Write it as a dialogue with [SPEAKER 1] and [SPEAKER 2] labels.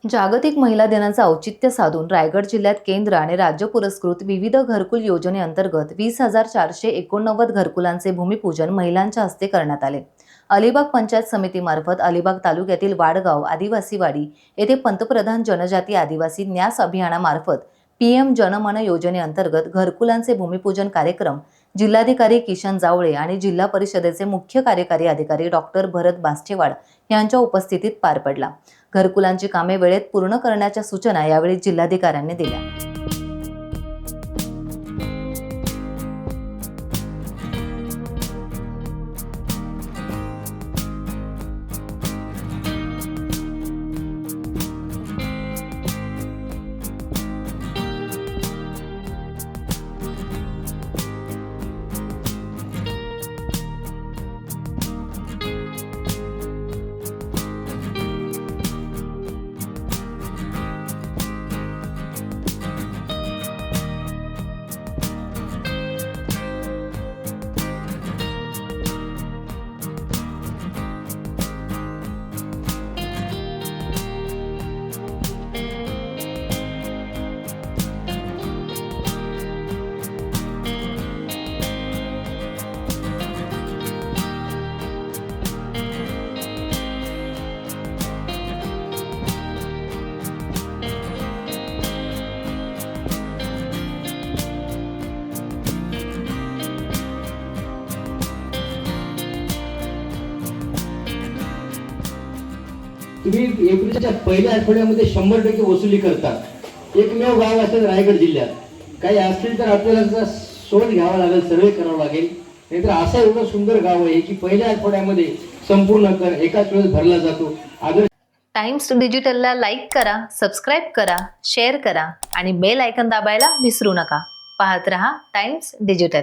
[SPEAKER 1] जागतिक महिला दिनाचं औचित्य साधून रायगड जिल्ह्यात केंद्र आणि राज्य पुरस्कृत विविध घरकुल योजनेअंतर्गत 20,489 घरकुलांचे भूमिपूजन महिलांच्या हस्ते करण्यात आले। अलिबाग पंचायत समितीमार्फत अलिबाग तालुक्यातील वाडगाव आदिवासीवाडी येथे पंतप्रधान जनजाती आदिवासी न्यास अभियानामार्फत PM जनमन योजनेअंतर्गत घरकुलांचे भूमिपूजन कार्यक्रम जिल्हाधिकारी किशन जावळे आणि जिल्हा परिषदेचे मुख्य कार्यकारी अधिकारी डॉक्टर भरत बास्टेवाड यांच्या उपस्थितीत पार पडला। घरकुलांची कामे वेळेत पूर्ण करण्याच्या सूचना यावेळी जिल्हाधिकाऱ्यांनी दिल्या।
[SPEAKER 2] तुम्ही एप्रिलच्या पहिल्या आठवड्यामध्ये 100% वसुली करता। एकमेव गाव असेल रायगड जिल्ह्यात, काही असतील तर आपल्याला त्याचा शोध घ्यावा लागेल, सर्वे करावा लागेल। नाहीतर असं एवढं सुंदर गाव आहे की पहिल्या आठवड्यामध्ये संपूर्ण कर एकाच वेळेस भरला जातो।
[SPEAKER 1] टाइम्स डिजिटलला लाईक करा, सबस्क्राईब करा, शेअर करा आणि बेल आयकॉन दाबायला विसरू नका। पाहत रहा टाइम्स डिजिटल।